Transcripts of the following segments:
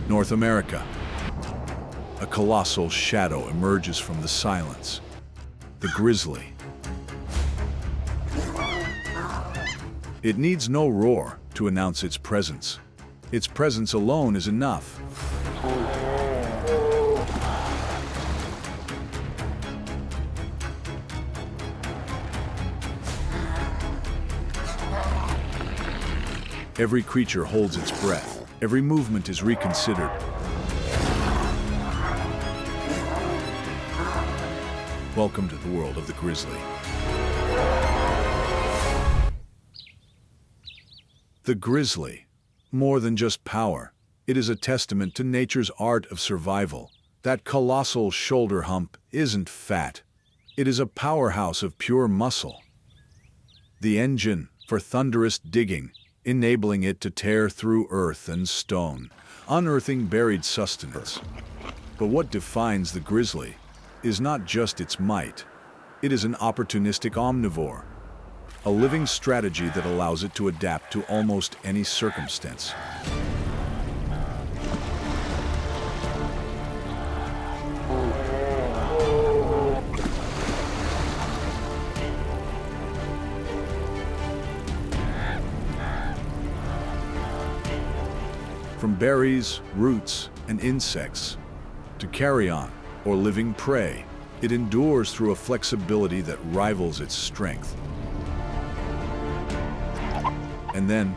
North America. A colossal shadow emerges from the silence. The grizzly. It needs no roar to announce its presence. Its presence alone is enough. Every creature holds its breath. Every movement is reconsidered. Welcome to the world of the grizzly. The grizzly. More than just power. It is a testament to nature's art of survival. That colossal shoulder hump isn't fat. It is a powerhouse of pure muscle. The engine for thunderous digging, enabling it to tear through earth and stone, unearthing buried sustenance. But what defines the grizzly is not just its might. It is an opportunistic omnivore, a living strategy that allows it to adapt to almost any circumstance. From berries, roots, and insects to carrion or living prey, it endures through a flexibility that rivals its strength. And then,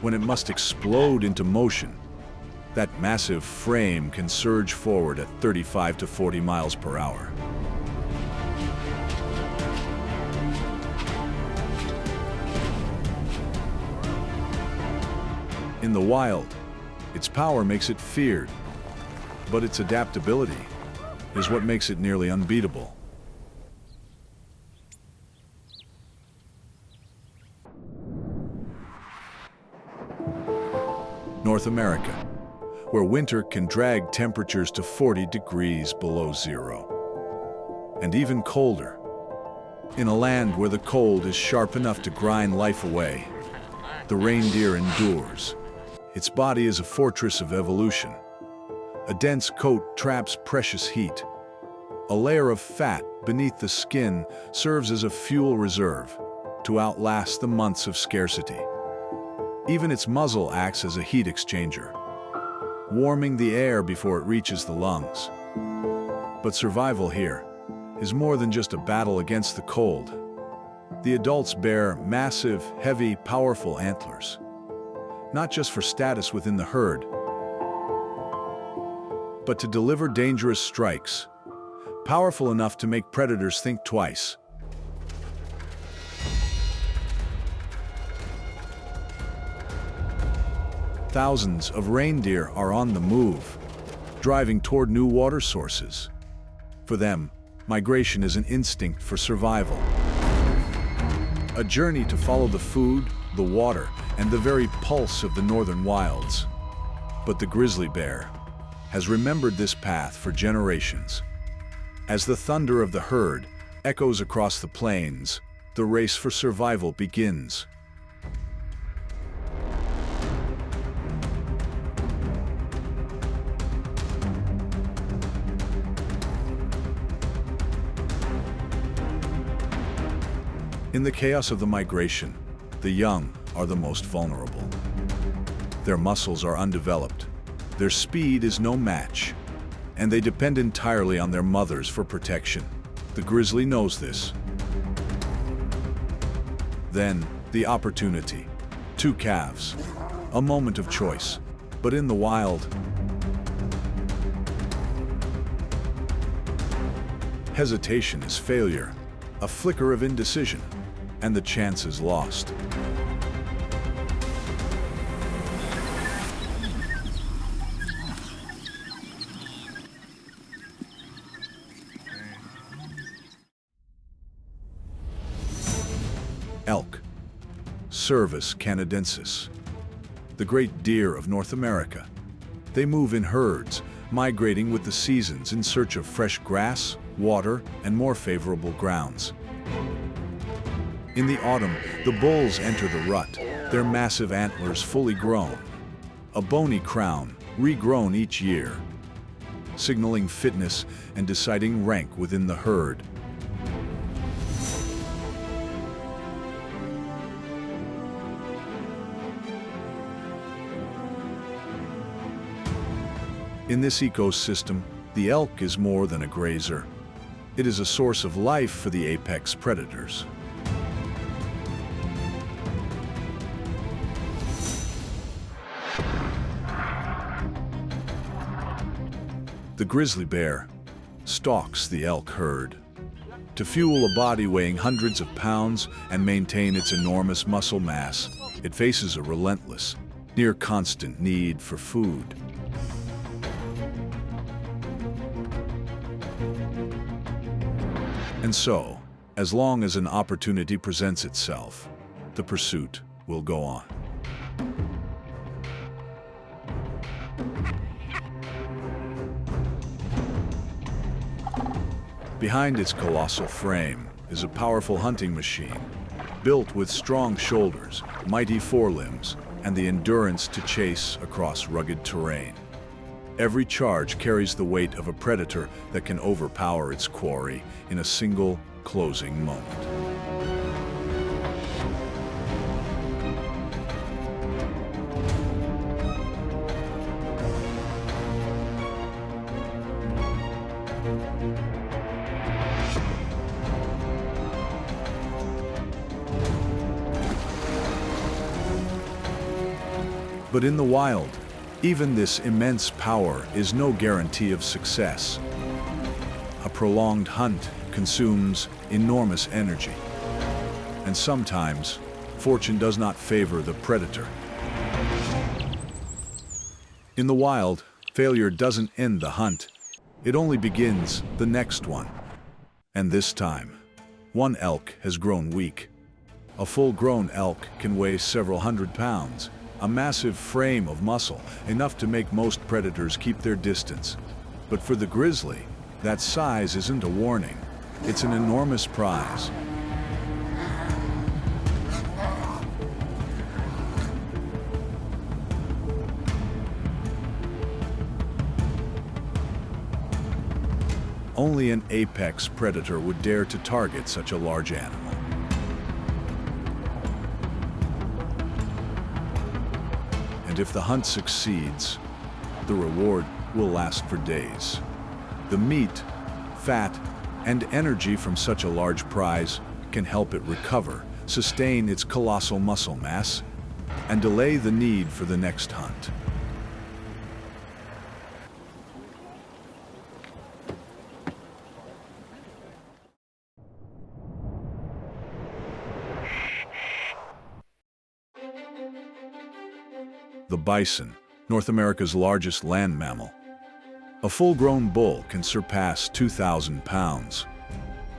when it must explode into motion, that massive frame can surge forward at 35 to 40 miles per hour. In the wild, its power makes it feared, but its adaptability is what makes it nearly unbeatable. North America, where winter can drag temperatures to 40 degrees below zero, and even colder. In a land where the cold is sharp enough to grind life away, the reindeer endures. Its body is a fortress of evolution. A dense coat traps precious heat. A layer of fat beneath the skin serves as a fuel reserve to outlast the months of scarcity. Even its muzzle acts as a heat exchanger, warming the air before it reaches the lungs. But survival here is more than just a battle against the cold. The adults bear massive, heavy, powerful antlers, not just for status within the herd, but to deliver dangerous strikes, powerful enough to make predators think twice. Thousands of reindeer are on the move, driving toward new water sources. For them, migration is an instinct for survival. A journey to follow the food, the water, and the very pulse of the northern wilds. But the grizzly bear has remembered this path for generations. As the thunder of the herd echoes across the plains, the race for survival begins. In the chaos of the migration, the young are the most vulnerable. Their muscles are undeveloped, their speed is no match, and they depend entirely on their mothers for protection. The grizzly knows this. Then, the opportunity. 2 calves. A moment of choice. But in the wild, hesitation is failure, a flicker of indecision, and the chance is lost. Elk, Cervus canadensis, the great deer of North America. They move in herds, migrating with the seasons in search of fresh grass, water, and more favorable grounds. In the autumn, the bulls enter the rut, their massive antlers fully grown. A bony crown regrown each year, signaling fitness and deciding rank within the herd. In this ecosystem, the elk is more than a grazer. It is a source of life for the apex predators. The grizzly bear stalks the elk herd. To fuel a body weighing hundreds of pounds and maintain its enormous muscle mass, it faces a relentless, near-constant need for food. And so, as long as an opportunity presents itself, the pursuit will go on. Behind its colossal frame is a powerful hunting machine, built with strong shoulders, mighty forelimbs, and the endurance to chase across rugged terrain. Every charge carries the weight of a predator that can overpower its quarry in a single, closing moment. But in the wild, even this immense power is no guarantee of success. A prolonged hunt consumes enormous energy, and sometimes fortune does not favor the predator. In the wild, failure doesn't end the hunt. It only begins the next one. And this time, one elk has grown weak. A full-grown elk can weigh several hundred pounds, a massive frame of muscle, enough to make most predators keep their distance. But for the grizzly, that size isn't a warning. It's an enormous prize. Only an apex predator would dare to target such a large animal. And if the hunt succeeds, the reward will last for days. The meat, fat, and energy from such a large prize can help it recover, sustain its colossal muscle mass, and delay the need for the next hunt. The bison, North America's largest land mammal. A full-grown bull can surpass 2,000 pounds.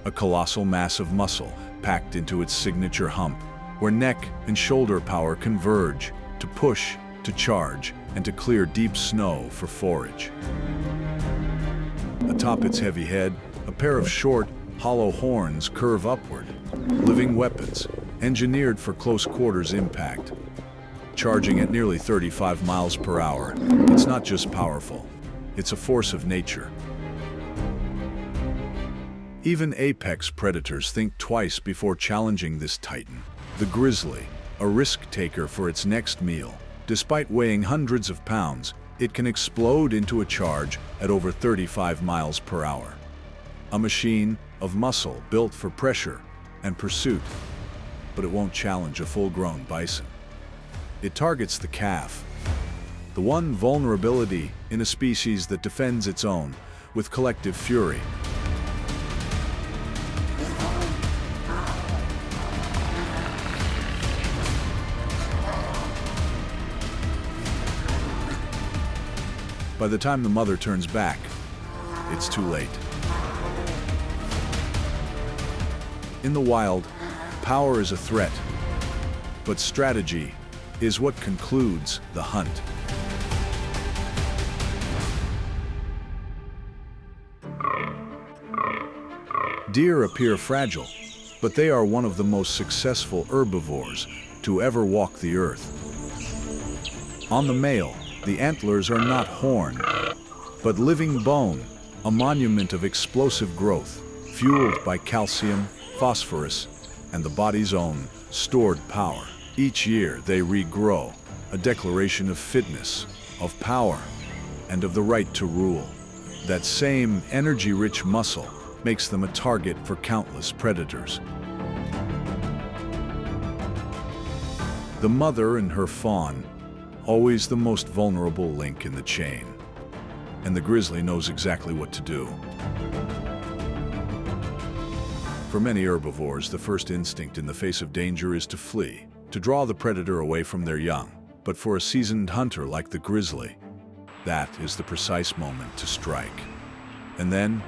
A colossal mass of muscle packed into its signature hump, where neck and shoulder power converge to push, to charge, and to clear deep snow for forage. Atop its heavy head, a pair of short, hollow horns curve upward, living weapons, engineered for close-quarters impact. Charging at nearly 35 miles per hour, it's not just powerful, it's a force of nature. Even apex predators think twice before challenging this titan. The grizzly, a risk-taker for its next meal. Despite weighing hundreds of pounds, it can explode into a charge at over 35 miles per hour. A machine of muscle built for pressure and pursuit, but it won't challenge a full-grown bison. It targets the calf, the one vulnerability in a species that defends its own with collective fury. By the time the mother turns back, it's too late. In the wild, power is a threat, but strategy is what concludes the hunt. Deer appear fragile, but they are one of the most successful herbivores to ever walk the earth. On the male, The antlers are not horn, but living bone, a monument of explosive growth, fueled by calcium, phosphorus, and the body's own stored power. Each year they regrow, a declaration of fitness, of power, and of the right to rule. That same energy-rich muscle makes them a target for countless predators. The mother and her fawn, always the most vulnerable link in the chain. And the grizzly knows exactly what to do. For many herbivores, the first instinct in the face of danger is to flee, to draw the predator away from their young. But for a seasoned hunter like the grizzly, that is the precise moment to strike. And then,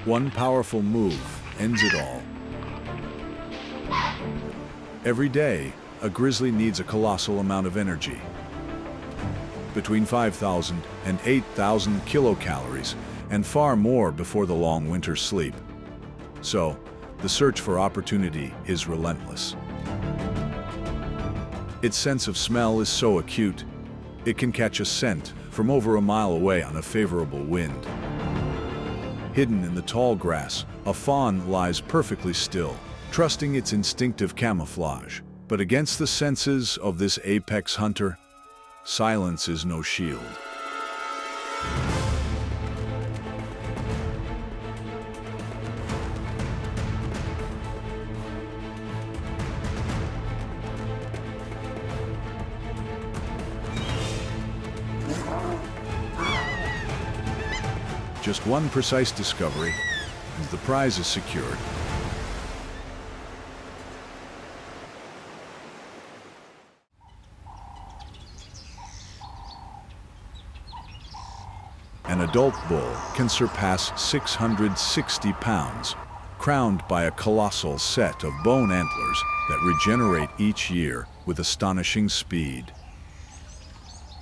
one powerful move ends it all. Every day, a grizzly needs a colossal amount of energy. Between 5,000 and 8,000 kilocalories, and far more before the long winter sleep. So, the search for opportunity is relentless. Its sense of smell is so acute, it can catch a scent from over a mile away on a favorable wind. Hidden in the tall grass, a fawn lies perfectly still, trusting its instinctive camouflage. But against the senses of this apex hunter, silence is no shield. Just one precise discovery, and the prize is secured. An adult bull can surpass 660 pounds, crowned by a colossal set of bone antlers that regenerate each year with astonishing speed.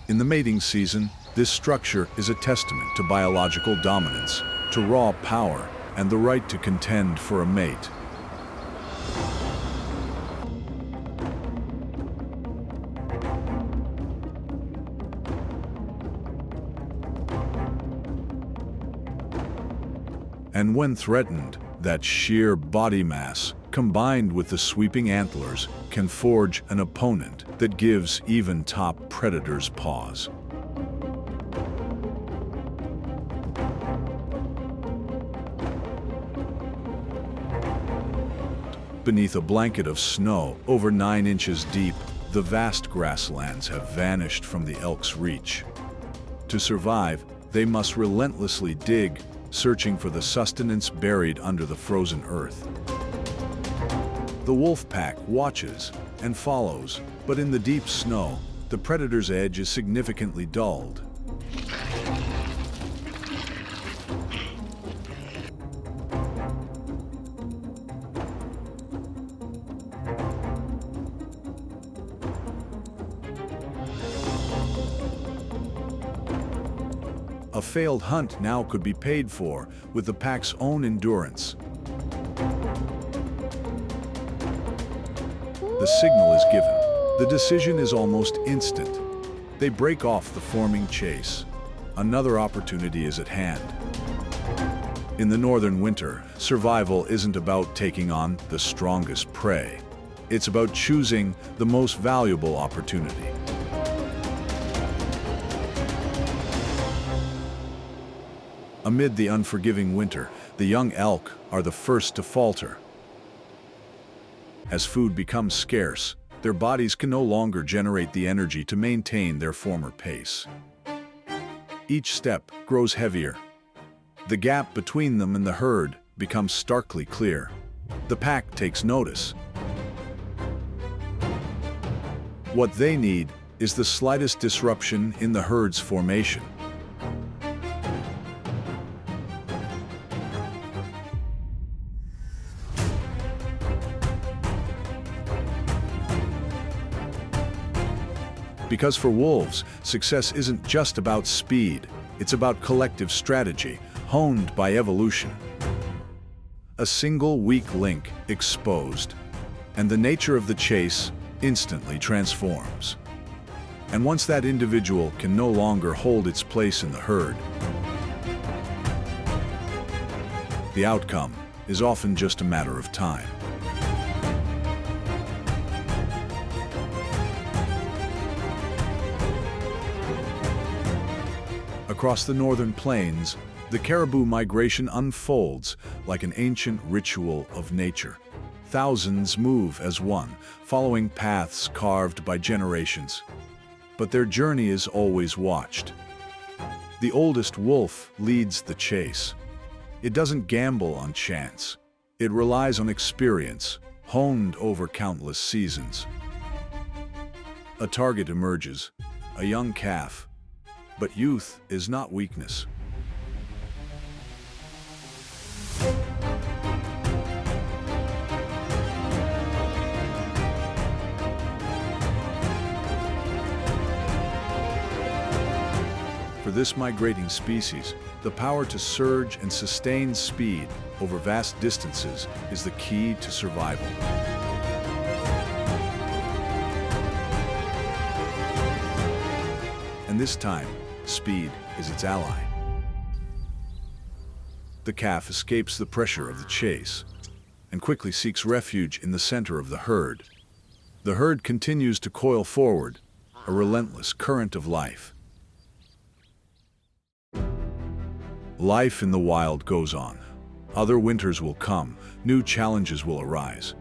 In the mating season, this structure is a testament to biological dominance, to raw power, and the right to contend for a mate. And when threatened, that sheer body mass, combined with the sweeping antlers, can forge an opponent that gives even top predators pause. Beneath a blanket of snow over 9 inches deep, the vast grasslands have vanished from the elk's reach. To survive, they must relentlessly dig, searching for the sustenance buried under the frozen earth. The wolf pack watches and follows, but in the deep snow, the predator's edge is significantly dulled. A failed hunt now could be paid for with the pack's own endurance. The signal is given. The decision is almost instant. They break off the forming chase. Another opportunity is at hand. In the northern winter, survival isn't about taking on the strongest prey. It's about choosing the most valuable opportunity. Amid the unforgiving winter, the young elk are the first to falter. As food becomes scarce, their bodies can no longer generate the energy to maintain their former pace. Each step grows heavier. The gap between them and the herd becomes starkly clear. The pack takes notice. What they need is the slightest disruption in the herd's formation. Because for wolves, success isn't just about speed, it's about collective strategy, honed by evolution. A single weak link exposed, and the nature of the chase instantly transforms. And once that individual can no longer hold its place in the herd, the outcome is often just a matter of time. Across the northern plains, the caribou migration unfolds like an ancient ritual of nature. Thousands move as one, following paths carved by generations. But their journey is always watched. The oldest wolf leads the chase. It doesn't gamble on chance. It relies on experience, honed over countless seasons. A target emerges, a young calf. But youth is not weakness. For this migrating species, the power to surge and sustain speed over vast distances is the key to survival. And this time, speed is its ally. The calf escapes the pressure of the chase and quickly seeks refuge in the center of the herd. The herd continues to coil forward, a relentless current of life. Life in the wild goes on. Other winters will come, new challenges will arise.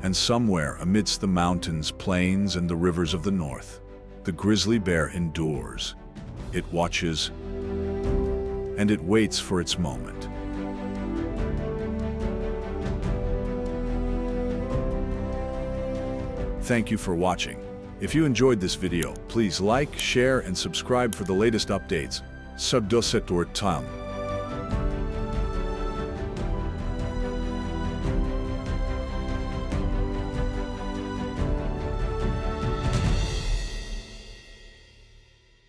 And somewhere amidst the mountains, plains, and the rivers of the north, the grizzly bear endures. It watches, and it waits for its moment. Thank you for watching. If you enjoyed this video, please like, share, and subscribe for the latest updates. Subdosetor Tam.